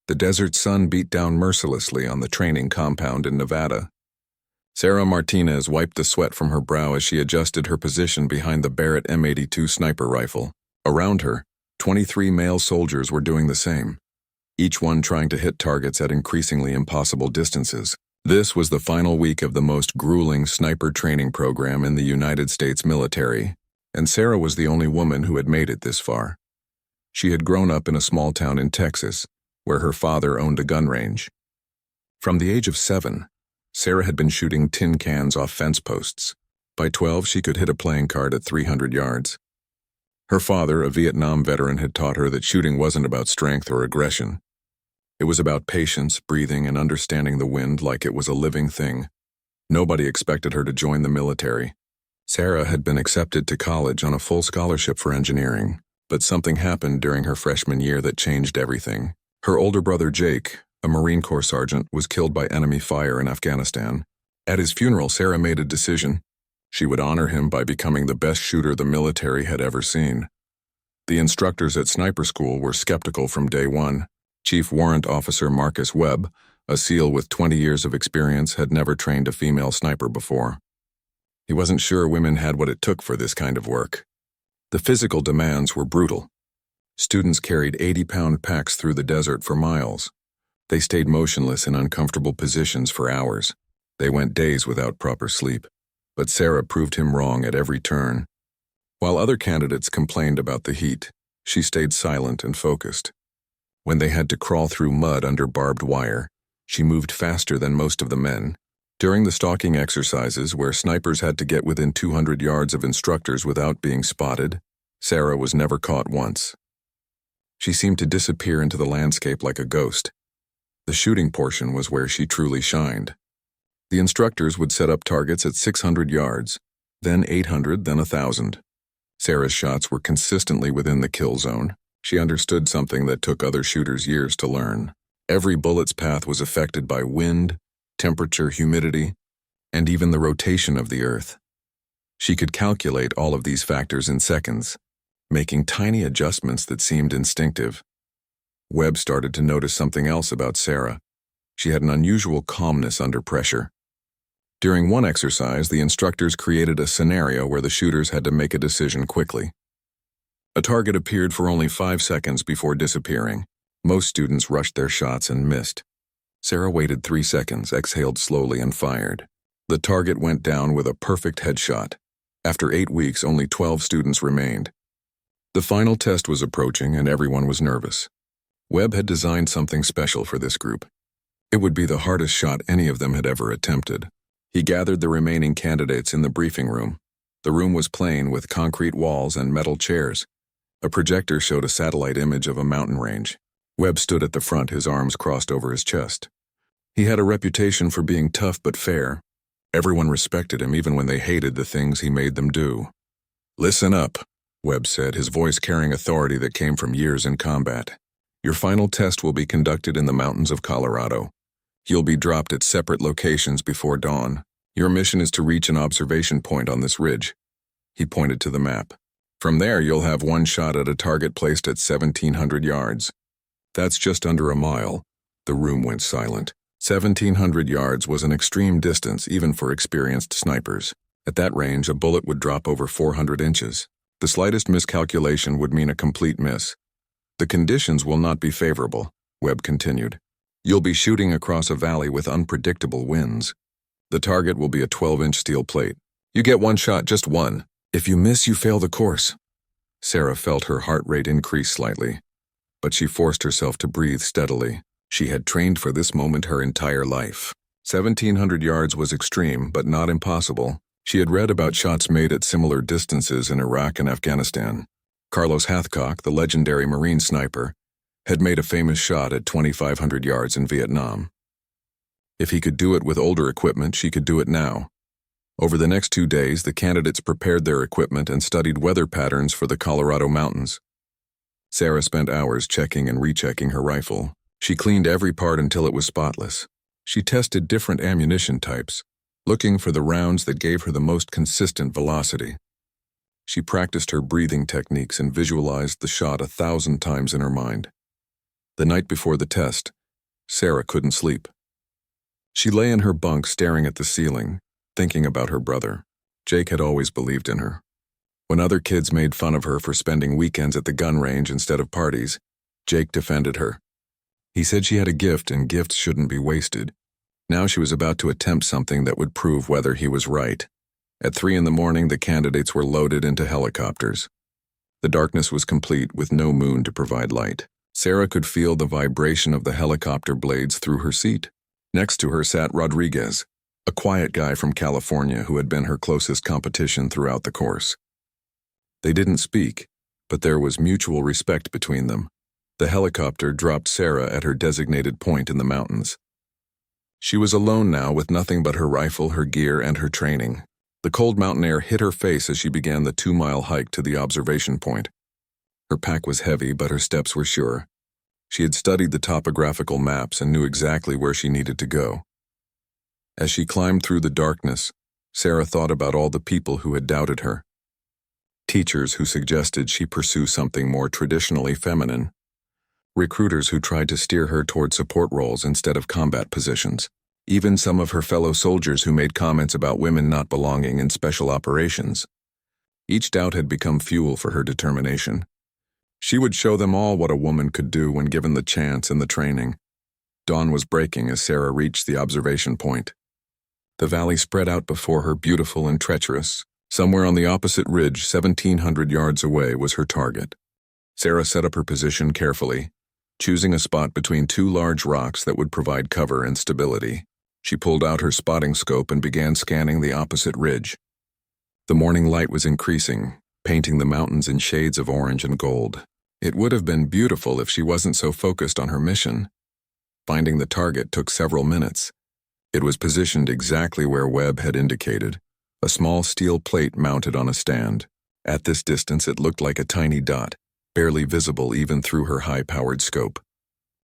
The desert sun beat down mercilessly on the training compound in Nevada. Sarah Martinez wiped the sweat from her brow as she adjusted her position behind the Barrett M82 sniper rifle. Around her, 23 male soldiers were doing the same, each one trying to hit targets at increasingly impossible distances. This was the final week of the most grueling sniper training program in the United States military, and Sarah was the only woman who had made it this far. She had grown up in a small town in Texas, where her father owned a gun range. From the age of 7, Sarah had been shooting tin cans off fence posts. By 12, she could hit a playing card at 300 yards. Her father, a Vietnam veteran, had taught her that shooting wasn't about strength or aggression. It was about patience, breathing, and understanding the wind like it was a living thing. Nobody expected her to join the military. Sarah had been accepted to college on a full scholarship for engineering, but something happened during her freshman year that changed everything. Her older brother Jake, a Marine Corps sergeant, was killed by enemy fire in Afghanistan. At his funeral, Sarah made a decision. She would honor him by becoming the best shooter the military had ever seen. The instructors at sniper school were skeptical from day one. Chief Warrant Officer Marcus Webb, a SEAL with 20 years of experience, had never trained a female sniper before. He wasn't sure women had what it took for this kind of work. The physical demands were brutal. Students carried 80-pound packs through the desert for miles. They stayed motionless in uncomfortable positions for hours. They went days without proper sleep. But Sarah proved him wrong at every turn. While other candidates complained about the heat, she stayed silent and focused. When they had to crawl through mud under barbed wire, she moved faster than most of the men. During the stalking exercises, where snipers had to get within 200 yards of instructors without being spotted, Sarah was never caught once. She seemed to disappear into the landscape like a ghost. The shooting portion was where she truly shined. The instructors would set up targets at 600 yards, then 800, then 1,000. Sarah's shots were consistently within the kill zone. She understood something that took other shooters years to learn. Every bullet's path was affected by wind, temperature, humidity, and even the rotation of the earth. She could calculate all of these factors in seconds, making tiny adjustments that seemed instinctive. Webb started to notice something else about Sarah. She had an unusual calmness under pressure. During one exercise, the instructors created a scenario where the shooters had to make a decision quickly. A target appeared for only 5 seconds before disappearing. Most students rushed their shots and missed. Sarah waited 3 seconds, exhaled slowly, and fired. The target went down with a perfect headshot. After 8 weeks, only 12 students remained. The final test was approaching, and everyone was nervous. Webb had designed something special for this group. It would be the hardest shot any of them had ever attempted. He gathered the remaining candidates in the briefing room. The room was plain with concrete walls and metal chairs. A projector showed a satellite image of a mountain range. Webb stood at the front, his arms crossed over his chest. He had a reputation for being tough but fair. Everyone respected him even when they hated the things he made them do. "Listen up," Webb said, his voice carrying authority that came from years in combat. "Your final test will be conducted in the mountains of Colorado. You'll be dropped at separate locations before dawn. Your mission is to reach an observation point on this ridge." He pointed to the map. "From there, you'll have one shot at a target placed at 1,700 yards. That's just under a mile." The room went silent. 1,700 yards was an extreme distance even for experienced snipers. At that range, a bullet would drop over 400 inches. The slightest miscalculation would mean a complete miss. "The conditions will not be favorable," Webb continued. "You'll be shooting across a valley with unpredictable winds. The target will be a 12-inch steel plate. You get one shot, just one. If you miss, you fail the course." Sarah felt her heart rate increase slightly, but she forced herself to breathe steadily. She had trained for this moment her entire life. 1,700 yards was extreme, but not impossible. She had read about shots made at similar distances in Iraq and Afghanistan. Carlos Hathcock, the legendary Marine sniper, had made a famous shot at 2,500 yards in Vietnam. If he could do it with older equipment, she could do it now. Over the next 2 days, the candidates prepared their equipment and studied weather patterns for the Colorado mountains. Sarah spent hours checking and rechecking her rifle. She cleaned every part until it was spotless. She tested different ammunition types, looking for the rounds that gave her the most consistent velocity. She practiced her breathing techniques and visualized the shot 1,000 times in her mind. The night before the test, Sarah couldn't sleep. She lay in her bunk staring at the ceiling, thinking about her brother. Jake had always believed in her. When other kids made fun of her for spending weekends at the gun range instead of parties, Jake defended her. He said she had a gift and gifts shouldn't be wasted. Now she was about to attempt something that would prove whether he was right. At 3 a.m, the candidates were loaded into helicopters. The darkness was complete with no moon to provide light. Sarah could feel the vibration of the helicopter blades through her seat. Next to her sat Rodriguez, a quiet guy from California who had been her closest competition throughout the course. They didn't speak, but there was mutual respect between them. The helicopter dropped Sarah at her designated point in the mountains. She was alone now with nothing but her rifle, her gear, and her training. The cold mountain air hit her face as she began the 2-mile hike to the observation point. Her pack was heavy, but her steps were sure. She had studied the topographical maps and knew exactly where she needed to go. As she climbed through the darkness, Sarah thought about all the people who had doubted her. Teachers who suggested she pursue something more traditionally feminine. Recruiters who tried to steer her toward support roles instead of combat positions. Even some of her fellow soldiers who made comments about women not belonging in special operations. Each doubt had become fuel for her determination. She would show them all what a woman could do when given the chance and the training. Dawn was breaking as Sarah reached the observation point. The valley spread out before her, beautiful and treacherous. Somewhere on the opposite ridge, 1,700 yards away, was her target. Sarah set up her position carefully, choosing a spot between 2 large rocks that would provide cover and stability. She pulled out her spotting scope and began scanning the opposite ridge. The morning light was increasing, painting the mountains in shades of orange and gold. It would have been beautiful if she wasn't so focused on her mission. Finding the target took several minutes. It was positioned exactly where Webb had indicated, a small steel plate mounted on a stand. At this distance it looked like a tiny dot, barely visible even through her high-powered scope.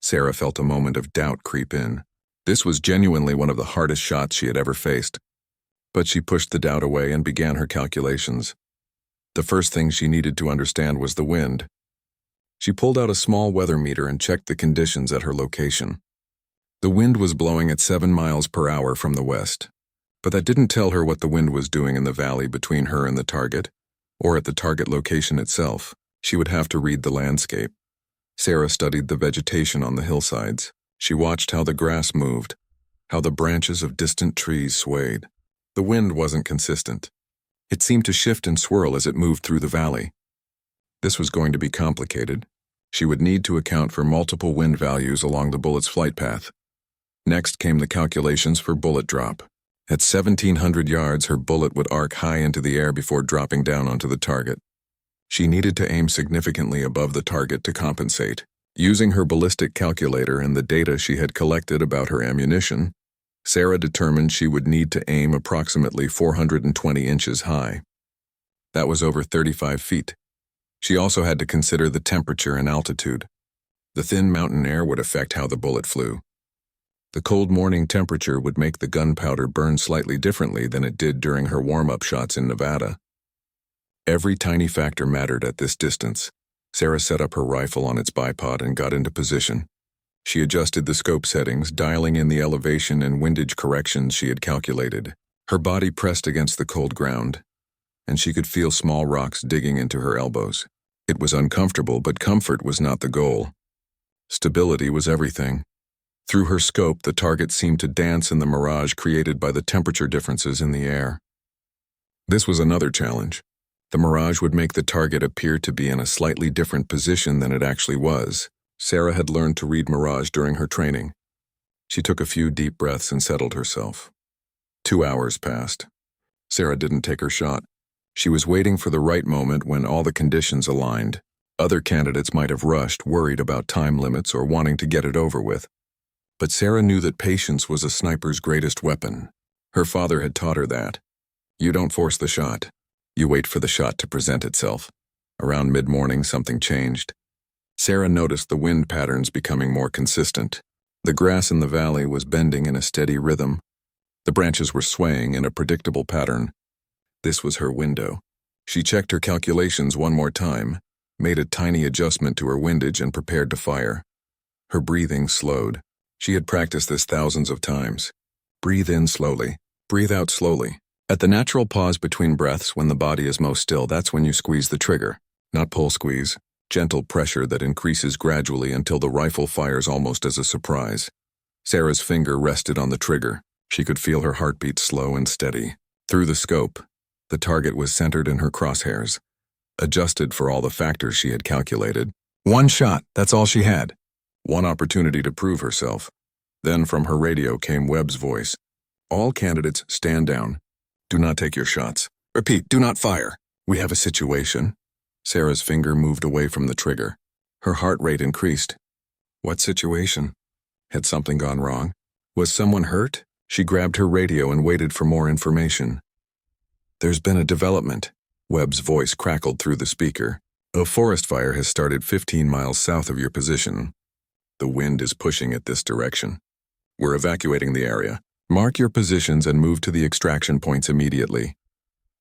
Sarah felt a moment of doubt creep in. This was genuinely one of the hardest shots she had ever faced. But she pushed the doubt away and began her calculations. The first thing she needed to understand was the wind. She pulled out a small weather meter and checked the conditions at her location. The wind was blowing at 7 miles per hour from the west, but that didn't tell her what the wind was doing in the valley between her and the target, or at the target location itself. She would have to read the landscape. Sarah studied the vegetation on the hillsides. She watched how the grass moved, how the branches of distant trees swayed. The wind wasn't consistent. It seemed to shift and swirl as it moved through the valley. This was going to be complicated. She would need to account for multiple wind values along the bullet's flight path. Next came the calculations for bullet drop. At 1,700 yards, her bullet would arc high into the air before dropping down onto the target. She needed to aim significantly above the target to compensate. Using her ballistic calculator and the data she had collected about her ammunition, Sarah determined she would need to aim approximately 420 inches high. That was over 35 feet. She also had to consider the temperature and altitude. The thin mountain air would affect how the bullet flew. The cold morning temperature would make the gunpowder burn slightly differently than it did during her warm-up shots in Nevada. Every tiny factor mattered at this distance. Sarah set up her rifle on its bipod and got into position. She adjusted the scope settings, dialing in the elevation and windage corrections she had calculated. Her body pressed against the cold ground, and she could feel small rocks digging into her elbows. It was uncomfortable, but comfort was not the goal. Stability was everything. Through her scope, the target seemed to dance in the mirage created by the temperature differences in the air. This was another challenge. The mirage would make the target appear to be in a slightly different position than it actually was. Sarah had learned to read mirage during her training. She took a few deep breaths and settled herself. 2 hours passed. Sarah didn't take her shot. She was waiting for the right moment when all the conditions aligned. Other candidates might have rushed, worried about time limits or wanting to get it over with. But Sarah knew that patience was a sniper's greatest weapon. Her father had taught her that. You don't force the shot. You wait for the shot to present itself. Around mid-morning, something changed. Sarah noticed the wind patterns becoming more consistent. The grass in the valley was bending in a steady rhythm. The branches were swaying in a predictable pattern. This was her window. She checked her calculations one more time, made a tiny adjustment to her windage and prepared to fire. Her breathing slowed. She had practiced this thousands of times. Breathe in slowly. Breathe out slowly. At the natural pause between breaths when the body is most still, that's when you squeeze the trigger. Not pull squeeze. Gentle pressure that increases gradually until the rifle fires almost as a surprise. Sarah's finger rested on the trigger. She could feel her heartbeat slow and steady. Through the scope, the target was centered in her crosshairs, adjusted for all the factors she had calculated. One shot, that's all she had. One opportunity to prove herself. Then from her radio came Webb's voice. All candidates, stand down. Do not take your shots. Repeat, do not fire. We have a situation. Sarah's finger moved away from the trigger. Her heart rate increased. What situation? Had something gone wrong? Was someone hurt? She grabbed her radio and waited for more information. There's been a development. Webb's voice crackled through the speaker. A forest fire has started 15 miles south of your position. The wind is pushing at this direction. We're evacuating the area. Mark your positions and move to the extraction points immediately.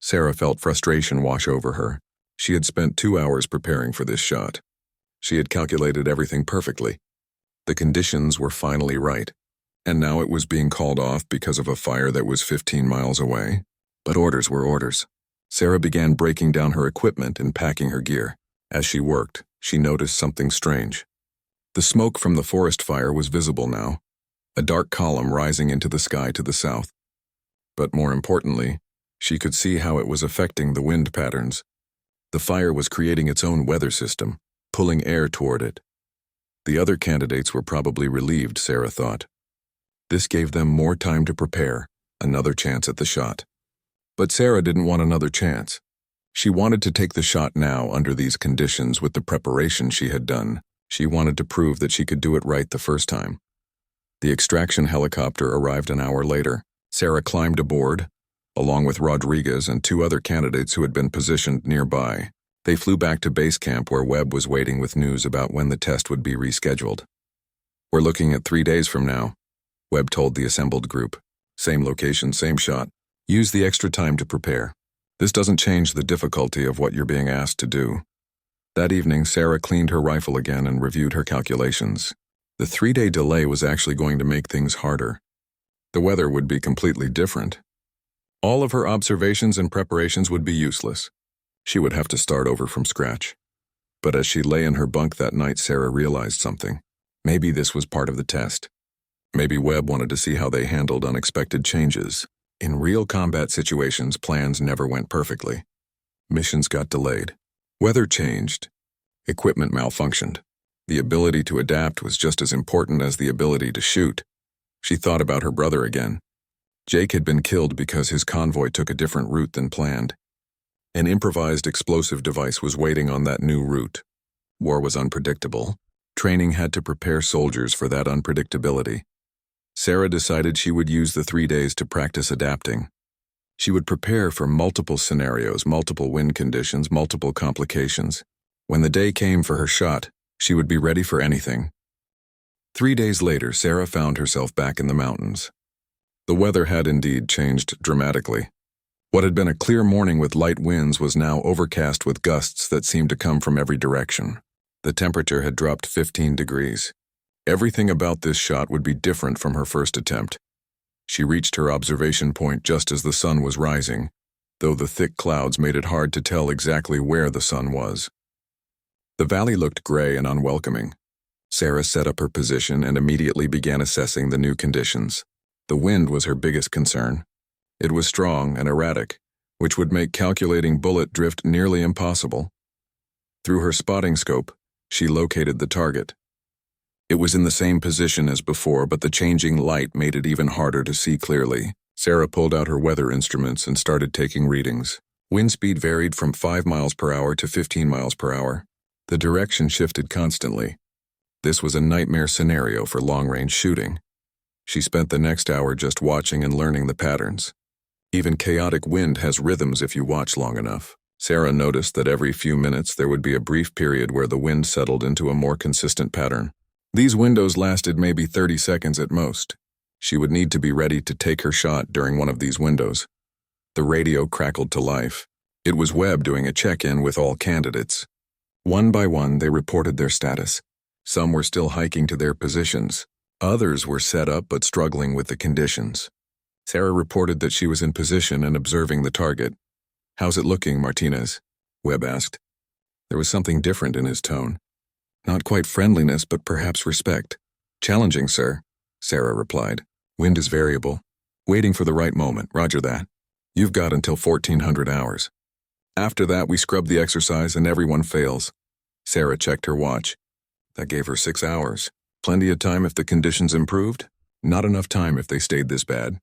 Sarah felt frustration wash over her. She had spent 2 hours preparing for this shot. She had calculated everything perfectly. The conditions were finally right, and now it was being called off because of a fire that was 15 miles away. But orders were orders. Sarah began breaking down her equipment and packing her gear. As she worked, she noticed something strange. The smoke from the forest fire was visible now, a dark column rising into the sky to the south. But more importantly, she could see how it was affecting the wind patterns. The fire was creating its own weather system, pulling air toward it. The other candidates were probably relieved, Sarah thought. This gave them more time to prepare, another chance at the shot. But Sarah didn't want another chance. She wanted to take the shot now under these conditions with the preparation she had done. She wanted to prove that she could do it right the first time. The extraction helicopter arrived an hour later. Sarah climbed aboard, along with Rodriguez and 2 other candidates who had been positioned nearby. They flew back to base camp where Webb was waiting with news about when the test would be rescheduled. We're looking at 3 days from now, Webb told the assembled group. Same location, same shot. Use the extra time to prepare. This doesn't change the difficulty of what you're being asked to do. That evening, Sarah cleaned her rifle again and reviewed her calculations. The 3-day delay was actually going to make things harder. The weather would be completely different. All of her observations and preparations would be useless. She would have to start over from scratch. But as she lay in her bunk that night, Sarah realized something. Maybe this was part of the test. Maybe Webb wanted to see how they handled unexpected changes. In real combat situations, plans never went perfectly. Missions got delayed. Weather changed. Equipment malfunctioned. The ability to adapt was just as important as the ability to shoot. She thought about her brother again. Jake had been killed because his convoy took a different route than planned. An improvised explosive device was waiting on that new route. War was unpredictable. Training had to prepare soldiers for that unpredictability. Sarah decided she would use the 3 days to practice adapting. She would prepare for multiple scenarios, multiple wind conditions, multiple complications. When the day came for her shot, she would be ready for anything. 3 days later, Sarah found herself back in the mountains. The weather had indeed changed dramatically. What had been a clear morning with light winds was now overcast with gusts that seemed to come from every direction. The temperature had dropped 15 degrees. Everything about this shot would be different from her first attempt. She reached her observation point just as the sun was rising, though the thick clouds made it hard to tell exactly where the sun was. The valley looked gray and unwelcoming. Sarah set up her position and immediately began assessing the new conditions. The wind was her biggest concern. It was strong and erratic, which would make calculating bullet drift nearly impossible. Through her spotting scope, she located the target. It was in the same position as before, but the changing light made it even harder to see clearly. Sarah pulled out her weather instruments and started taking readings. Wind speed varied from 5 miles per hour to 15 miles per hour. The direction shifted constantly. This was a nightmare scenario for long-range shooting. She spent the next hour just watching and learning the patterns. Even chaotic wind has rhythms if you watch long enough. Sarah noticed that every few minutes there would be a brief period where the wind settled into a more consistent pattern. These windows lasted maybe 30 seconds at most. She would need to be ready to take her shot during one of these windows. The radio crackled to life. It was Webb doing a check-in with all candidates. One by one, they reported their status. Some were still hiking to their positions. Others were set up but struggling with the conditions. Sarah reported that she was in position and observing the target. "How's it looking, Martinez?" Webb asked. There was something different in his tone. Not quite friendliness, but perhaps respect. "Challenging, sir," Sarah replied. "Wind is variable. Waiting for the right moment, roger that. You've got until 1400 hours. After that, we scrub the exercise and everyone fails." Sarah checked her watch. That gave her 6 hours. Plenty of time if the conditions improved, not enough time if they stayed this bad.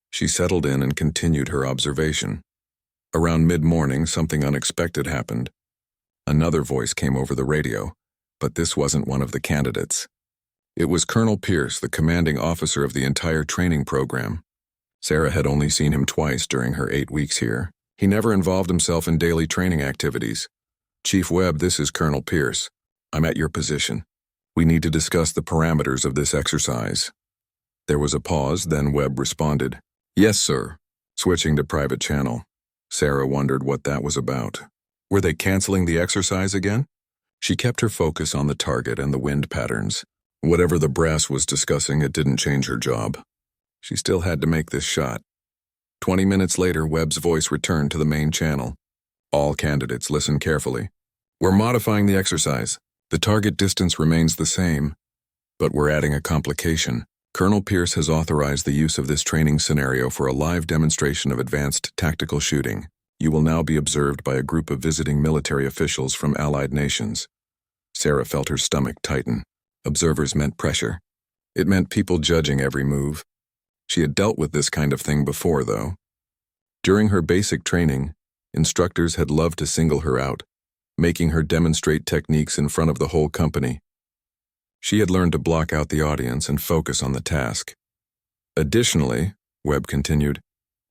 She settled in and continued her observation. Around mid-morning, something unexpected happened. Another voice came over the radio, but this wasn't one of the candidates. It was Colonel Pierce, the commanding officer of the entire training program. Sarah had only seen him twice during her 8 weeks here. He never involved himself in daily training activities. "Chief Webb, this is Colonel Pierce. I'm at your position. We need to discuss the parameters of this exercise." There was a pause, then Webb responded, "Yes, sir." Switching to private channel. Sarah wondered what that was about. Were they canceling the exercise again? She kept her focus on the target and the wind patterns. Whatever the brass was discussing, it didn't change her job. She still had to make this shot. 20 minutes later, Webb's voice returned to the main channel. "All candidates, listen carefully. We're modifying the exercise. The target distance remains the same, but we're adding a complication. Colonel Pierce has authorized the use of this training scenario for a live demonstration of advanced tactical shooting. You will now be observed by a group of visiting military officials from allied nations." Sarah felt her stomach tighten. Observers meant pressure. It meant people judging every move. She had dealt with this kind of thing before, though. During her basic training, instructors had loved to single her out, making her demonstrate techniques in front of the whole company. She had learned to block out the audience and focus on the task. "Additionally," Webb continued,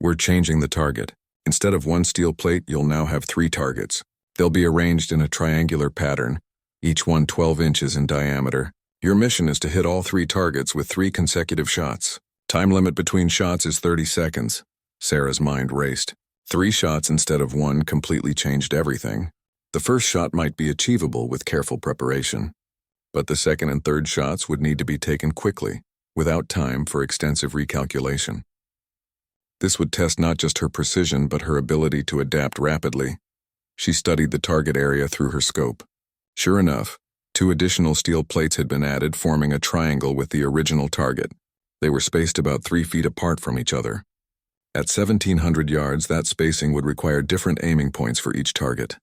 "we're changing the target. Instead of one steel plate, you'll now have 3 targets. They'll be arranged in a triangular pattern, each one 12 inches in diameter. Your mission is to hit all 3 targets with 3 consecutive shots. Time limit between shots is 30 seconds. Sarah's mind raced. 3 shots instead of 1 completely changed everything. The first shot might be achievable with careful preparation, but the second and third shots would need to be taken quickly, without time for extensive recalculation. This would test not just her precision but her ability to adapt rapidly. She studied the target area through her scope. Sure enough, 2 additional steel plates had been added, forming a triangle with the original target. They were spaced about 3 feet apart from each other. At 1,700 yards, that spacing would require different aiming points for each target.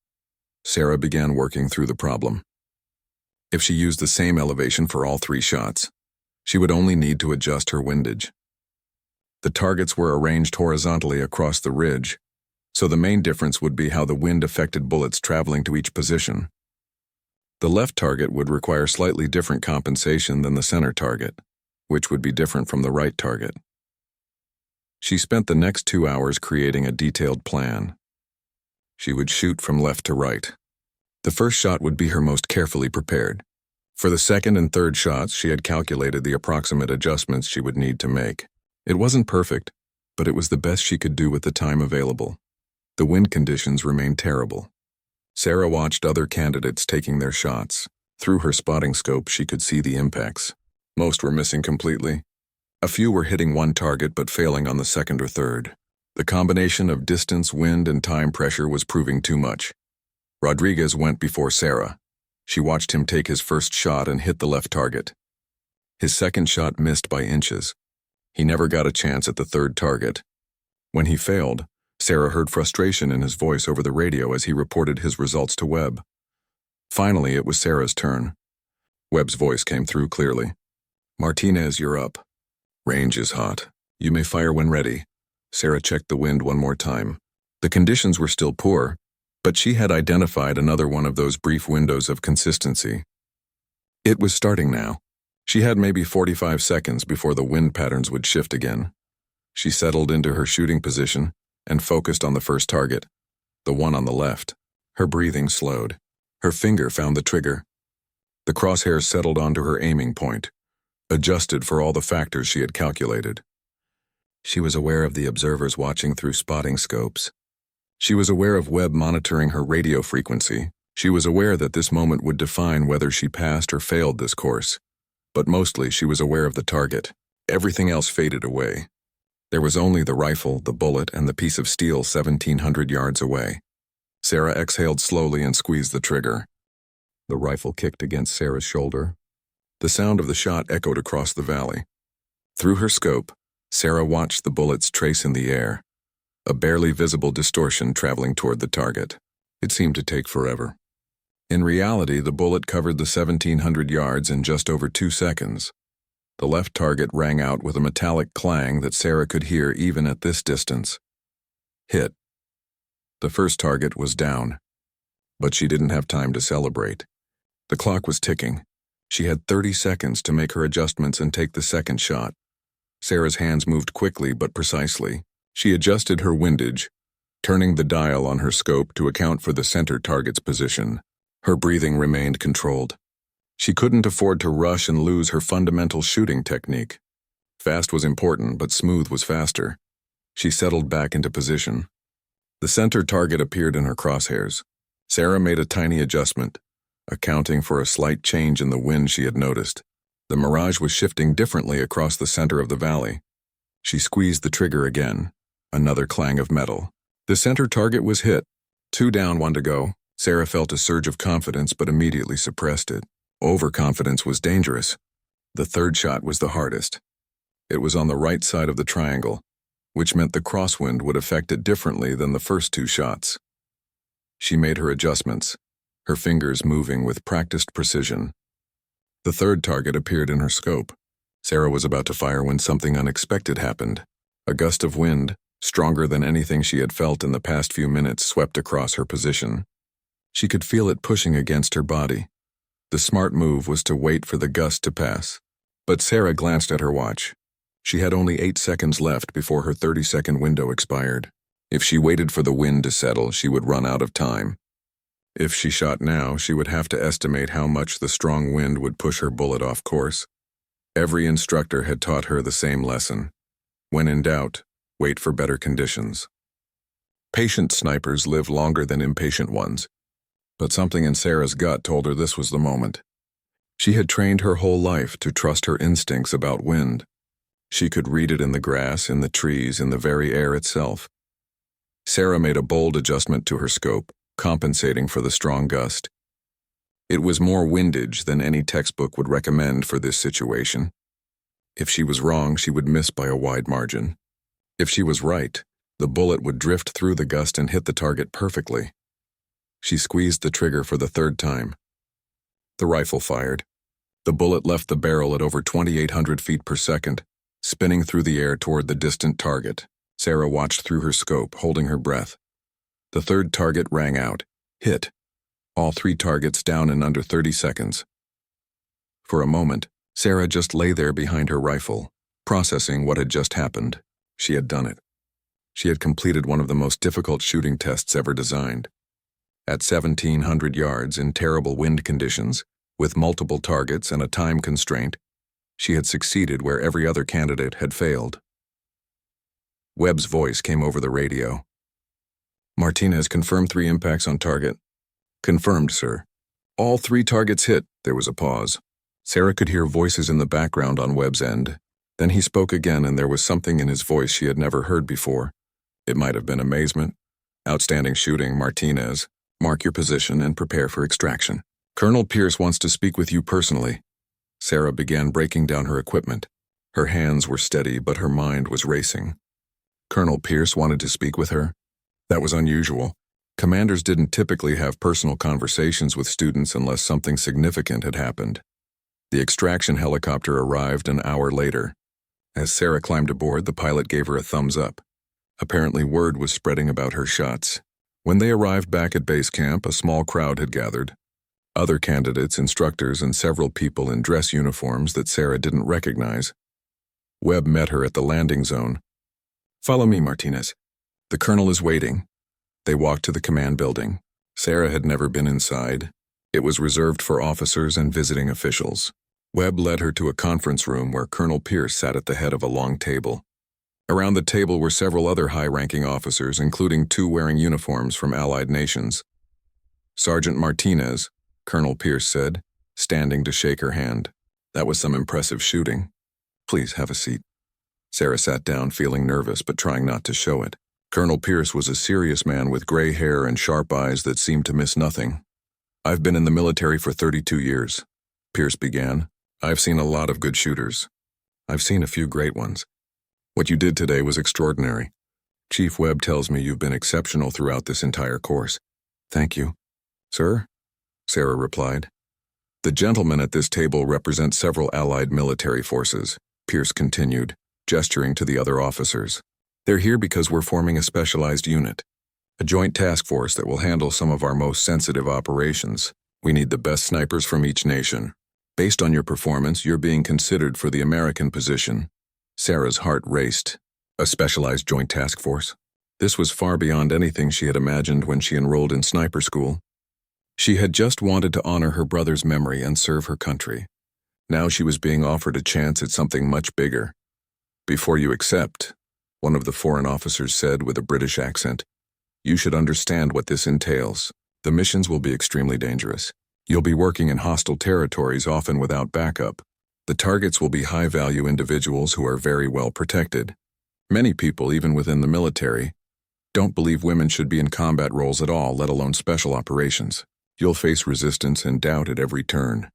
Sarah began working through the problem. If she used the same elevation for all 3 shots, she would only need to adjust her windage. The targets were arranged horizontally across the ridge, so the main difference would be how the wind affected bullets traveling to each position. The left target would require slightly different compensation than the center target, which would be different from the right target. She spent the next 2 hours creating a detailed plan. She would shoot from left to right. The first shot would be her most carefully prepared. For the second and third shots, she had calculated the approximate adjustments she would need to make. It wasn't perfect, but it was the best she could do with the time available. The wind conditions remained terrible. Sarah watched other candidates taking their shots. Through her spotting scope, she could see the impacts. Most were missing completely. A few were hitting one target but failing on the second or third. The combination of distance, wind, and time pressure was proving too much. Rodriguez went before Sarah. She watched him take his first shot and hit the left target. His second shot missed by inches. He never got a chance at the third target. When he failed, Sarah heard frustration in his voice over the radio as he reported his results to Webb. Finally, it was Sarah's turn. Webb's voice came through clearly. "Martinez, you're up. Range is hot. You may fire when ready." Sarah checked the wind one more time. The conditions were still poor, but she had identified another one of those brief windows of consistency. It was starting now. She had maybe 45 seconds before the wind patterns would shift again. She settled into her shooting position and focused on the first target, the one on the left. Her breathing slowed. Her finger found the trigger. The crosshairs settled onto her aiming point, adjusted for all the factors she had calculated. She was aware of the observers watching through spotting scopes. She was aware of Webb monitoring her radio frequency. She was aware that this moment would define whether she passed or failed this course. But mostly she was aware of the target. Everything else faded away. There was only the rifle, the bullet, and the piece of steel 1,700 yards away. Sarah exhaled slowly and squeezed the trigger. The rifle kicked against Sarah's shoulder. The sound of the shot echoed across the valley. Through her scope, Sarah watched the bullets trace in the air, a barely visible distortion traveling toward the target. It seemed to take forever. In reality, the bullet covered the 1,700 yards in just over 2 seconds. The left target rang out with a metallic clang that Sarah could hear even at this distance. Hit. The first target was down, but she didn't have time to celebrate. The clock was ticking. She had 30 seconds to make her adjustments and take the second shot. Sarah's hands moved quickly but precisely. She adjusted her windage, turning the dial on her scope to account for the center target's position. Her breathing remained controlled. She couldn't afford to rush and lose her fundamental shooting technique. Fast was important, but smooth was faster. She settled back into position. The center target appeared in her crosshairs. Sarah made a tiny adjustment, accounting for a slight change in the wind she had noticed. The mirage was shifting differently across the center of the valley. She squeezed the trigger again. Another clang of metal. The center target was hit. 2 down, 1 to go. Sarah felt a surge of confidence but immediately suppressed it. Overconfidence was dangerous. The third shot was the hardest. It was on the right side of the triangle, which meant the crosswind would affect it differently than the first 2 shots. She made her adjustments, her fingers moving with practiced precision. The third target appeared in her scope. Sarah was about to fire when something unexpected happened. A gust of wind, stronger than anything she had felt in the past few minutes, swept across her position. She could feel it pushing against her body. The smart move was to wait for the gust to pass. But Sarah glanced at her watch. She had only 8 seconds left before her 30-second window expired. If she waited for the wind to settle, she would run out of time. If she shot now, she would have to estimate how much the strong wind would push her bullet off course. Every instructor had taught her the same lesson. When in doubt, wait for better conditions. Patient snipers live longer than impatient ones. But something in Sarah's gut told her this was the moment. She had trained her whole life to trust her instincts about wind. She could read it in the grass, in the trees, in the very air itself. Sarah made a bold adjustment to her scope, compensating for the strong gust. It was more windage than any textbook would recommend for this situation. If she was wrong, she would miss by a wide margin. If she was right, the bullet would drift through the gust and hit the target perfectly. She squeezed the trigger for the third time. The rifle fired. The bullet left the barrel at over 2,800 feet per second, spinning through the air toward the distant target. Sarah watched through her scope, holding her breath. The third target rang out. Hit. All 3 targets down in under 30 seconds. For a moment, Sarah just lay there behind her rifle, processing what had just happened. She had done it. She had completed one of the most difficult shooting tests ever designed. At 1,700 yards in terrible wind conditions, with multiple targets and a time constraint, she had succeeded where every other candidate had failed. Webb's voice came over the radio. Martinez confirmed 3 impacts on target. Confirmed, sir. All 3 targets hit. There was a pause. Sarah could hear voices in the background on Webb's end. Then he spoke again, and there was something in his voice she had never heard before. It might have been amazement. Outstanding shooting, Martinez. Mark your position and prepare for extraction. Colonel Pierce wants to speak with you personally. Sarah began breaking down her equipment. Her hands were steady, but her mind was racing. Colonel Pierce wanted to speak with her? That was unusual. Commanders didn't typically have personal conversations with students unless something significant had happened. The extraction helicopter arrived an hour later. As Sarah climbed aboard, the pilot gave her a thumbs up. Apparently word was spreading about her shots. When they arrived back at base camp, a small crowd had gathered. Other candidates, instructors, and several people in dress uniforms that Sarah didn't recognize. Webb met her at the landing zone. Follow me, Martinez. The colonel is waiting. They walked to the command building. Sarah had never been inside. It was reserved for officers and visiting officials. Webb led her to a conference room where Colonel Pierce sat at the head of a long table. Around the table were several other high-ranking officers, including 2 wearing uniforms from Allied nations. Sergeant Martinez, Colonel Pierce said, standing to shake her hand. That was some impressive shooting. Please have a seat. Sarah sat down, feeling nervous but trying not to show it. Colonel Pierce was a serious man with gray hair and sharp eyes that seemed to miss nothing. I've been in the military for 32 years, Pierce began. I've seen a lot of good shooters. I've seen a few great ones. What you did today was extraordinary. Chief Webb tells me you've been exceptional throughout this entire course. Thank you. Sir? Sarah replied. The gentlemen at this table represent several Allied military forces, Pierce continued, gesturing to the other officers. They're here because we're forming a specialized unit, a joint task force that will handle some of our most sensitive operations. We need the best snipers from each nation. Based on your performance, you're being considered for the American position. Sarah's heart raced. A specialized joint task force? This was far beyond anything she had imagined when she enrolled in sniper school. She had just wanted to honor her brother's memory and serve her country. Now she was being offered a chance at something much bigger. Before you accept, one of the foreign officers said with a British accent, you should understand what this entails. The missions will be extremely dangerous. You'll be working in hostile territories, often without backup. The targets will be high-value individuals who are very well protected. Many people, even within the military, don't believe women should be in combat roles at all, let alone special operations. You'll face resistance and doubt at every turn.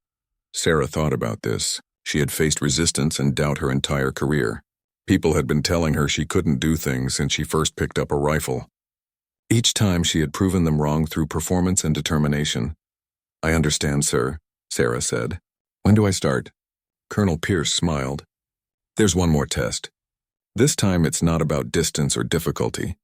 Sarah thought about this. She had faced resistance and doubt her entire career. People had been telling her she couldn't do things since she first picked up a rifle. Each time she had proven them wrong through performance and determination. I understand, sir, Sarah said. When do I start? Colonel Pierce smiled. There's one more test. This time it's not about distance or difficulty.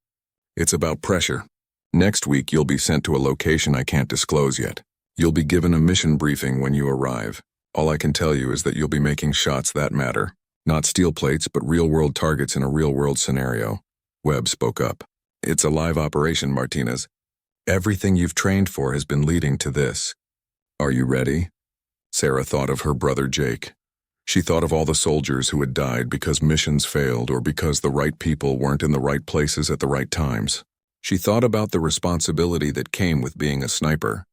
It's about pressure. Next week you'll be sent to a location I can't disclose yet. You'll be given a mission briefing when you arrive. All I can tell you is that you'll be making shots that matter. Not steel plates, but real-world targets in a real-world scenario. Webb spoke up. It's a live operation, Martinez. Everything you've trained for has been leading to this. Are you ready? Sarah thought of her brother Jake. She thought of all the soldiers who had died because missions failed or because the right people weren't in the right places at the right times. She thought about the responsibility that came with being a sniper.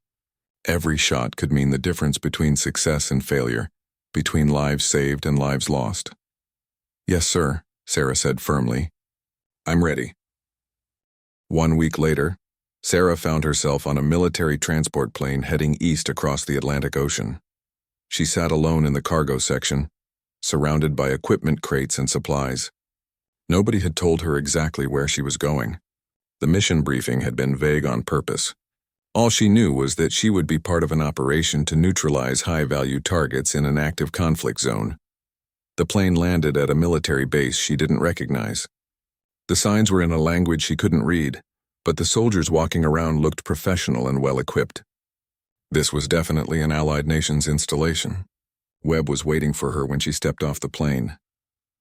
Every shot could mean the difference between success and failure, between lives saved and lives lost. Yes, sir, Sarah said firmly. I'm ready. 1 week later, Sarah found herself on a military transport plane heading east across the Atlantic Ocean. She sat alone in the cargo section, surrounded by equipment crates and supplies. Nobody had told her exactly where she was going. The mission briefing had been vague on purpose. All she knew was that she would be part of an operation to neutralize high-value targets in an active conflict zone. The plane landed at a military base she didn't recognize. The signs were in a language she couldn't read, but the soldiers walking around looked professional and well-equipped. This was definitely an Allied nation's installation. Webb was waiting for her when she stepped off the plane.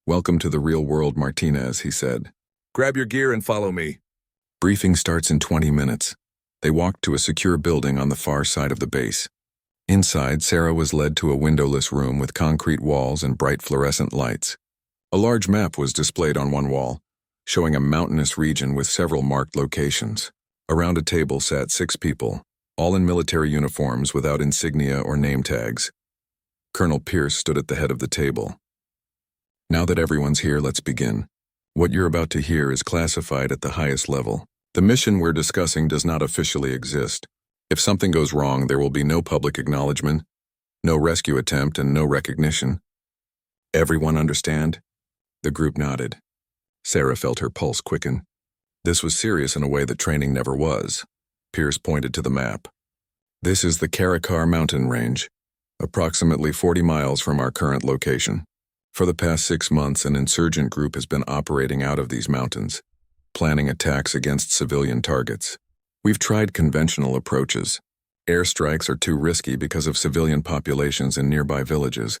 Welcome to the real world, Martinez, he said. Grab your gear and follow me. Briefing starts in 20 minutes. They walked to a secure building on the far side of the base. Inside, Sarah was led to a windowless room with concrete walls and bright fluorescent lights. A large map was displayed on one wall, showing a mountainous region with several marked locations. Around a table sat 6 people, all in military uniforms without insignia or name tags. Colonel Pierce stood at the head of the table. Now that everyone's here, let's begin. What you're about to hear is classified at the highest level. The mission we're discussing does not officially exist. If something goes wrong, there will be no public acknowledgement, no rescue attempt, and no recognition. Everyone understand? The group nodded. Sarah felt her pulse quicken. This was serious in a way that training never was. Pierce pointed to the map. This is the Karakar mountain range, approximately 40 miles from our current location. For the past 6 months, an insurgent group has been operating out of these mountains, planning attacks against civilian targets. We've tried conventional approaches. Airstrikes are too risky because of civilian populations in nearby villages.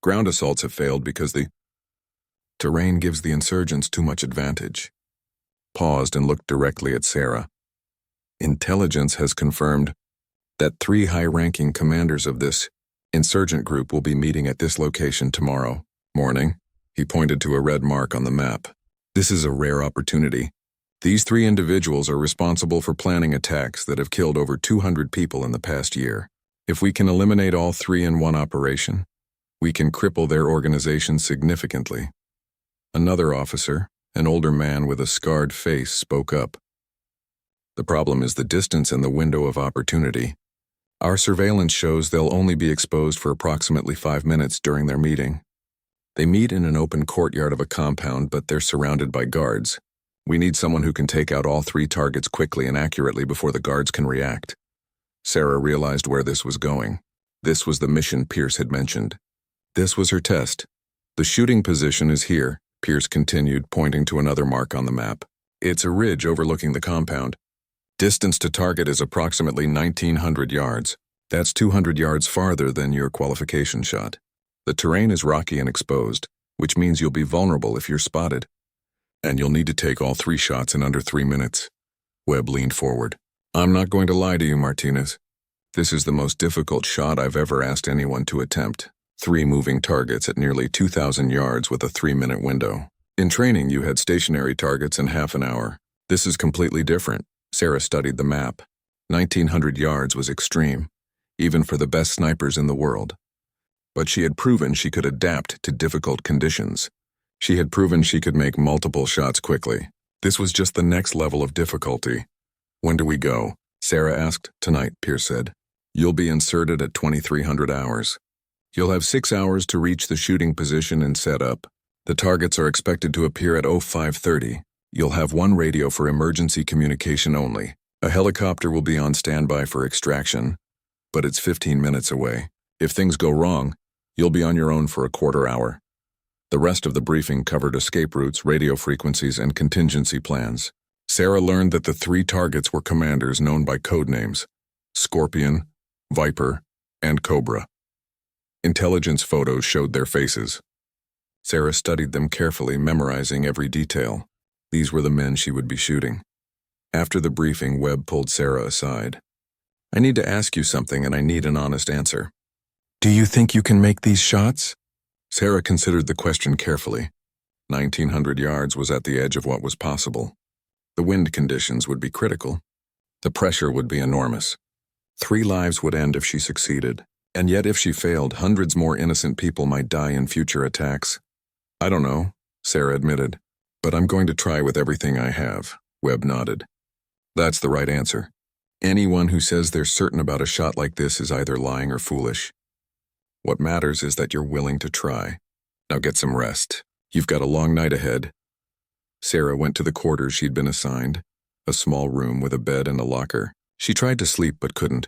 Ground assaults have failed because the terrain gives the insurgents too much advantage. Paused and looked directly at Sarah. Intelligence has confirmed that 3 high-ranking commanders of this insurgent group will be meeting at this location tomorrow morning. He pointed to a red mark on the map. This is a rare opportunity. These 3 individuals are responsible for planning attacks that have killed over 200 people in the past year. If we can eliminate all 3 in one operation, We can cripple their organization significantly. Another officer, an older man with a scarred face, spoke up. The problem is the distance and the window of opportunity. Our surveillance shows they'll only be exposed for approximately 5 minutes during their meeting. They meet in an open courtyard of a compound, but they're surrounded by guards. We need someone who can take out all 3 targets quickly and accurately before the guards can react. Sarah realized where this was going. This was the mission Pierce had mentioned. This was her test. The shooting position is here, Pierce continued, pointing to another mark on the map. It's a ridge overlooking the compound. Distance to target is approximately 1,900 yards. That's 200 yards farther than your qualification shot. The terrain is rocky and exposed, which means you'll be vulnerable if you're spotted. And you'll need to take all 3 shots in under 3 minutes. Webb leaned forward. I'm not going to lie to you, Martinez. This is the most difficult shot I've ever asked anyone to attempt. 3 moving targets at nearly 2,000 yards with a 3-minute window. In training, you had stationary targets in half an hour. This is completely different. Sarah studied the map. 1,900 yards was extreme, even for the best snipers in the world. But she had proven she could adapt to difficult conditions. She had proven she could make multiple shots quickly. This was just the next level of difficulty. When do we go? Sarah asked. Tonight, Pierce said. You'll be inserted at 2300 hours. You'll have 6 hours to reach the shooting position and set up. The targets are expected to appear at 0530. You'll have 1 radio for emergency communication only. A helicopter will be on standby for extraction, but it's 15 minutes away. If things go wrong, you'll be on your own for a quarter hour. The rest of the briefing covered escape routes, radio frequencies, and contingency plans. Sarah learned that the 3 targets were commanders known by code names: Scorpion, Viper, and Cobra. Intelligence photos showed their faces. Sarah studied them carefully, memorizing every detail. These were the men she would be shooting. After the briefing, Webb pulled Sarah aside. I need to ask you something, and I need an honest answer. Do you think you can make these shots? Sarah considered the question carefully. 1,900 yards was at the edge of what was possible. The wind conditions would be critical. The pressure would be enormous. 3 lives would end if she succeeded. And yet if she failed, hundreds more innocent people might die in future attacks. I don't know, Sarah admitted. But I'm going to try with everything I have, Webb nodded. That's the right answer. Anyone who says they're certain about a shot like this is either lying or foolish. What matters is that you're willing to try. Now get some rest. You've got a long night ahead. Sarah went to the quarters she'd been assigned, a small room with a bed and a locker. She tried to sleep but couldn't.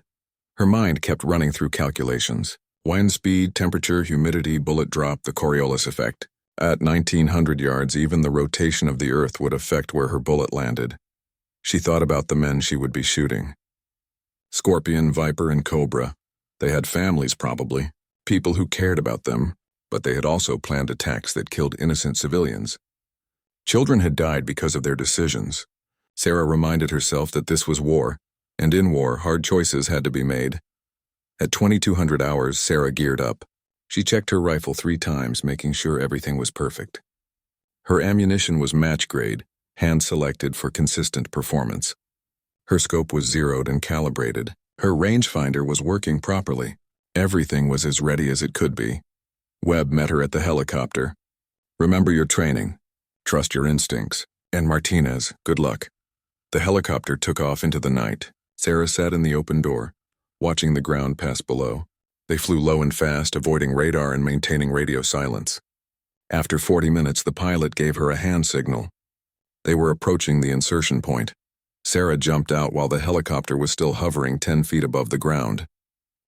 Her mind kept running through calculations. Wind speed, temperature, humidity, bullet drop, the Coriolis effect. At 1,900 yards, even the rotation of the earth would affect where her bullet landed. She thought about the men she would be shooting. Scorpion, Viper, and Cobra. They had families, probably. People who cared about them, but they had also planned attacks that killed innocent civilians. Children had died because of their decisions. Sarah reminded herself that this was war, and in war, hard choices had to be made. At 2,200 hours, Sarah geared up. She checked her rifle 3 times, making sure everything was perfect. Her ammunition was match grade, hand-selected for consistent performance. Her scope was zeroed and calibrated. Her rangefinder was working properly. Everything was as ready as it could be. Webb met her at the helicopter. Remember your training. Trust your instincts. And Martinez, good luck. The helicopter took off into the night. Sarah sat in the open door, watching the ground pass below. They flew low and fast, avoiding radar and maintaining radio silence. After 40 minutes, the pilot gave her a hand signal. They were approaching the insertion point. Sarah jumped out while the helicopter was still hovering 10 feet above the ground.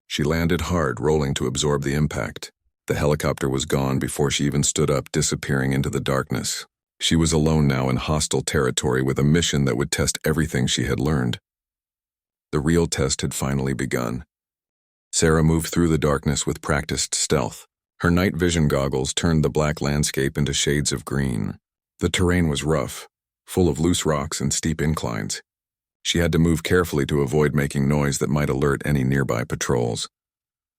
She landed hard, rolling to absorb the impact. The helicopter was gone before she even stood up, disappearing into the darkness. She was alone now in hostile territory with a mission that would test everything she had learned. The real test had finally begun. Sarah moved through the darkness with practiced stealth. Her night vision goggles turned the black landscape into shades of green. The terrain was rough, full of loose rocks and steep inclines. She had to move carefully to avoid making noise that might alert any nearby patrols.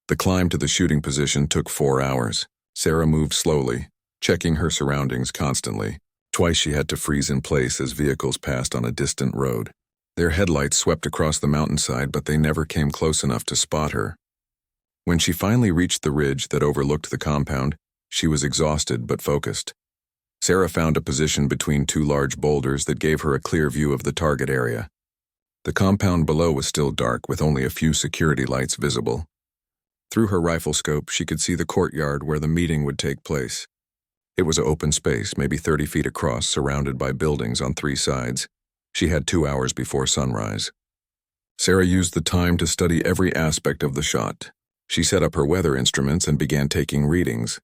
The climb to the shooting position took 4 hours. Sarah moved slowly, checking her surroundings constantly. Twice she had to freeze in place as vehicles passed on a distant road. Their headlights swept across the mountainside, but they never came close enough to spot her. When she finally reached the ridge that overlooked the compound, she was exhausted but focused. Sarah found a position between two large boulders that gave her a clear view of the target area. The compound below was still dark, with only a few security lights visible. Through her rifle scope, she could see the courtyard where the meeting would take place. It was an open space, maybe 30 feet across, surrounded by buildings on three sides. She had 2 hours before sunrise. Sarah used the time to study every aspect of the shot. She set up her weather instruments and began taking readings.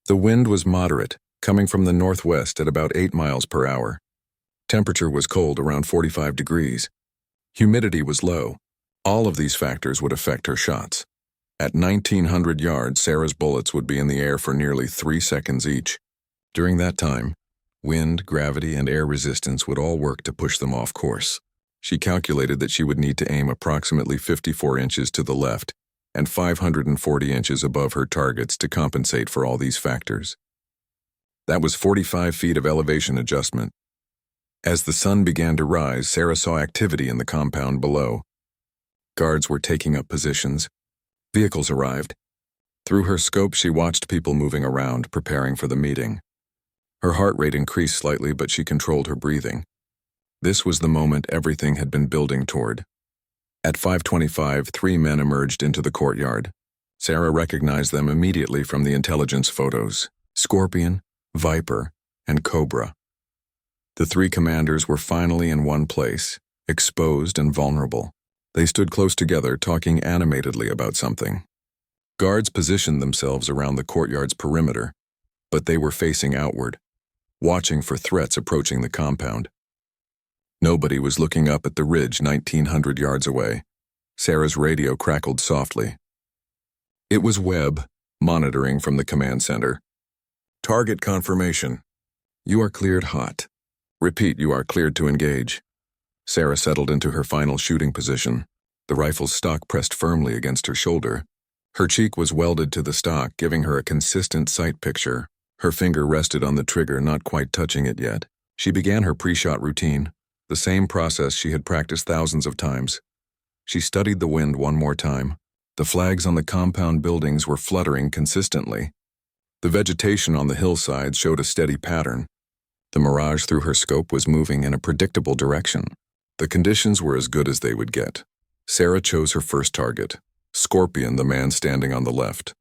The wind was moderate, coming from the northwest at about 8 miles per hour. Temperature was cold, around 45 degrees. Humidity was low. All of these factors would affect her shots. At 1,900 yards, Sarah's bullets would be in the air for nearly 3 seconds each. During that time, wind, gravity, and air resistance would all work to push them off course. She calculated that she would need to aim approximately 54 inches to the left and 540 inches above her targets to compensate for all these factors. That was 45 feet of elevation adjustment. As the sun began to rise, Sarah saw activity in the compound below. Guards were taking up positions. Vehicles arrived. Through her scope, she watched people moving around, preparing for the meeting. Her heart rate increased slightly, but she controlled her breathing. This was the moment everything had been building toward. At 5:25, 3 men emerged into the courtyard. Sarah recognized them immediately from the intelligence photos: Scorpion, Viper, and Cobra. The 3 commanders were finally in one place, exposed and vulnerable. They stood close together, talking animatedly about something. Guards positioned themselves around the courtyard's perimeter, but they were facing outward, watching for threats approaching the compound. Nobody was looking up at the ridge 1,900 yards away. Sarah's radio crackled softly. It was Webb, monitoring from the command center. Target confirmation. You are cleared hot. Repeat, you are cleared to engage. Sarah settled into her final shooting position, the rifle's stock pressed firmly against her shoulder. Her cheek was welded to the stock, giving her a consistent sight picture. Her finger rested on the trigger, not quite touching it yet. She began her pre-shot routine, the same process she had practiced thousands of times. She studied the wind one more time. The flags on the compound buildings were fluttering consistently. The vegetation on the hillsides showed a steady pattern. The mirage through her scope was moving in a predictable direction. The conditions were as good as they would get. Sarah chose her first target, Scorpion, the man standing on the left.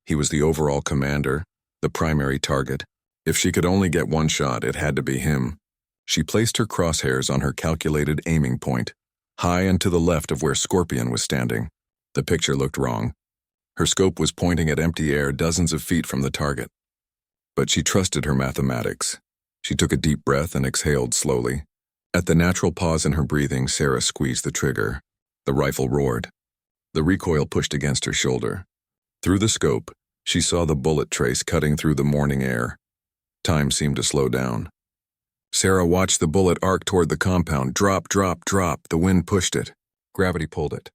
He was the overall commander, the primary target. If she could only get one shot, it had to be him. She placed her crosshairs on her calculated aiming point, high and to the left of where Scorpion was standing. The picture looked wrong. Her scope was pointing at empty air dozens of feet from the target. But she trusted her mathematics. She took a deep breath and exhaled slowly. At the natural pause in her breathing, Sarah squeezed the trigger. The rifle roared. The recoil pushed against her shoulder. Through the scope, she saw the bullet trace cutting through the morning air. Time seemed to slow down. Sarah watched the bullet arc toward the compound. Drop, drop, drop. The wind pushed it. Gravity pulled it.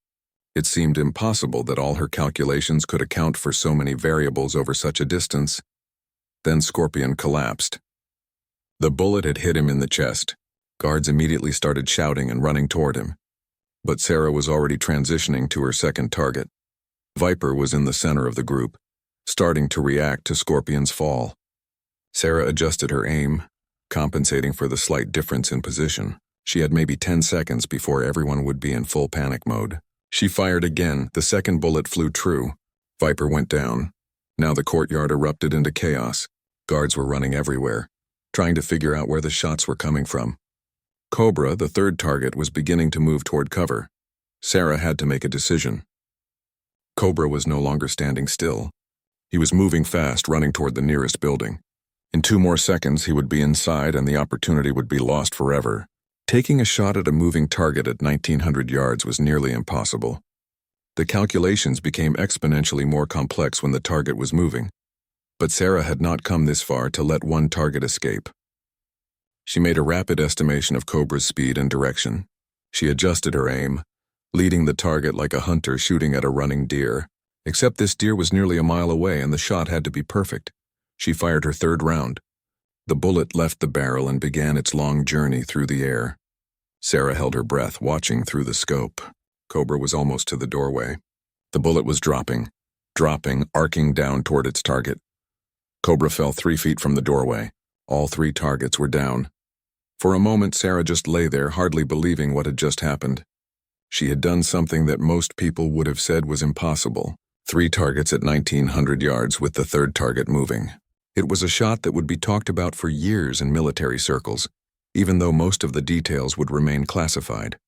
It seemed impossible that all her calculations could account for so many variables over such a distance. Then Scorpion collapsed. The bullet had hit him in the chest. Guards immediately started shouting and running toward him. But Sarah was already transitioning to her second target. Viper was in the center of the group, starting to react to Scorpion's fall. Sarah adjusted her aim, compensating for the slight difference in position. She had maybe 10 seconds before everyone would be in full panic mode. She fired again. The second bullet flew true. Viper went down. Now the courtyard erupted into chaos. Guards were running everywhere, trying to figure out where the shots were coming from. Cobra, the third target, was beginning to move toward cover. Sarah had to make a decision. Cobra was no longer standing still. He was moving fast, running toward the nearest building. In 2 more seconds, he would be inside and the opportunity would be lost forever. Taking a shot at a moving target at 1,900 yards was nearly impossible. The calculations became exponentially more complex when the target was moving. But Sarah had not come this far to let one target escape. She made a rapid estimation of Cobra's speed and direction. She adjusted her aim, leading the target like a hunter shooting at a running deer. Except this deer was nearly a mile away and the shot had to be perfect. She fired her third round. The bullet left the barrel and began its long journey through the air. Sarah held her breath, watching through the scope. Cobra was almost to the doorway. The bullet was dropping. dropping, arcing down toward its target. Cobra fell 3 feet from the doorway. All 3 targets were down. For a moment, Sarah just lay there, hardly believing what had just happened. She had done something that most people would have said was impossible. 3 targets at 1,900 yards with the 3rd target moving. It was a shot that would be talked about for years in military circles, even though most of the details would remain classified.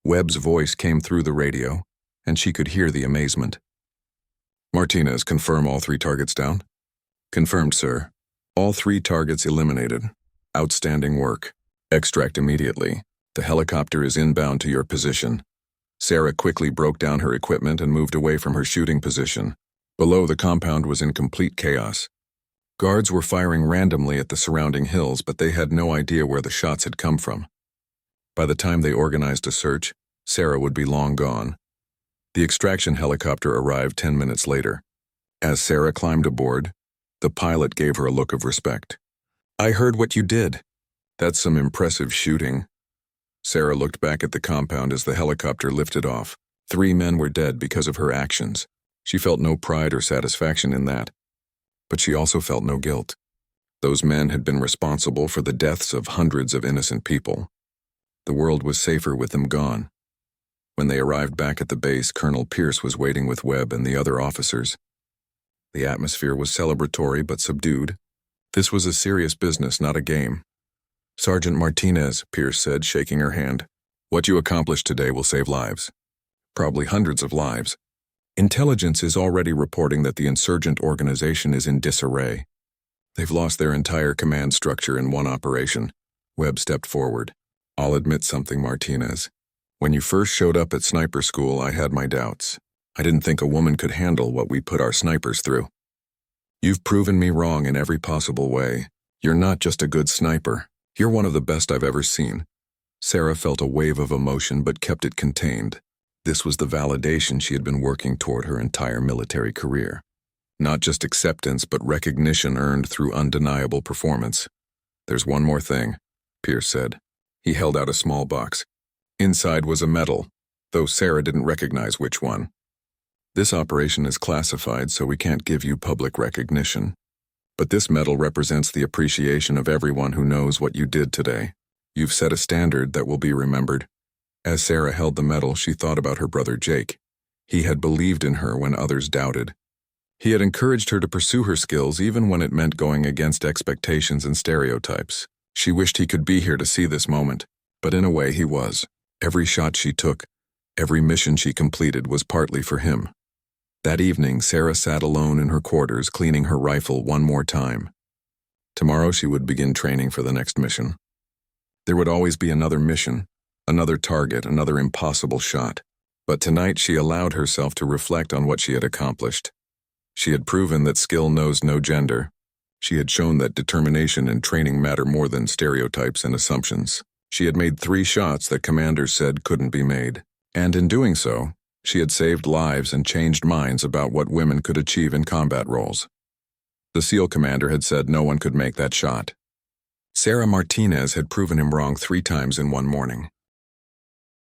Webb's voice came through the radio, and she could hear the amazement. "Martinez, confirm all 3 targets down?" "Confirmed, sir. All 3 targets eliminated. Outstanding work. Extract immediately. The helicopter is inbound to your position." Sarah quickly broke down her equipment and moved away from her shooting position. Below, the compound was in complete chaos. Guards were firing randomly at the surrounding hills, but they had no idea where the shots had come from. By the time they organized a search, Sarah would be long gone. The extraction helicopter arrived 10 minutes later. As Sarah climbed aboard, the pilot gave her a look of respect. "I heard what you did. That's some impressive shooting." Sarah looked back at the compound as the helicopter lifted off. 3 men were dead because of her actions. She felt no pride or satisfaction in that. But she also felt no guilt. Those men had been responsible for the deaths of hundreds of innocent people. The world was safer with them gone. When they arrived back at the base, Colonel Pierce was waiting with Webb and the other officers. The atmosphere was celebratory but subdued. This was a serious business, not a game. "Sergeant Martinez," Pierce said, shaking her hand. "What you accomplished today will save lives. Probably hundreds of lives. Intelligence is already reporting that the insurgent organization is in disarray. They've lost their entire command structure in one operation." Webb stepped forward. "I'll admit something, Martinez. When you first showed up at sniper school, I had my doubts. I didn't think a woman could handle what we put our snipers through. You've proven me wrong in every possible way. You're not just a good sniper. You're one of the best I've ever seen." Sarah felt a wave of emotion but kept it contained. This was the validation she had been working toward her entire military career. Not just acceptance, but recognition earned through undeniable performance. "There's one more thing," Pierce said. He held out a small box. Inside was a medal, though Sarah didn't recognize which one. "This operation is classified, so we can't give you public recognition. But this medal represents the appreciation of everyone who knows what you did today. You've set a standard that will be remembered." As Sarah held the medal, she thought about her brother Jake. He had believed in her when others doubted. He had encouraged her to pursue her skills even when it meant going against expectations and stereotypes. She wished he could be here to see this moment, but in a way he was. Every shot she took, every mission she completed was partly for him. That evening, Sarah sat alone in her quarters, cleaning her rifle one more time. Tomorrow she would begin training for the next mission. There would always be another mission, another target, another impossible shot. But tonight she allowed herself to reflect on what she had accomplished. She had proven that skill knows no gender. She had shown that determination and training matter more than stereotypes and assumptions. She had made 3 shots that commanders said couldn't be made. And in doing so, she had saved lives and changed minds about what women could achieve in combat roles. The SEAL commander had said no one could make that shot. Sarah Martinez had proven him wrong 3 times in one morning.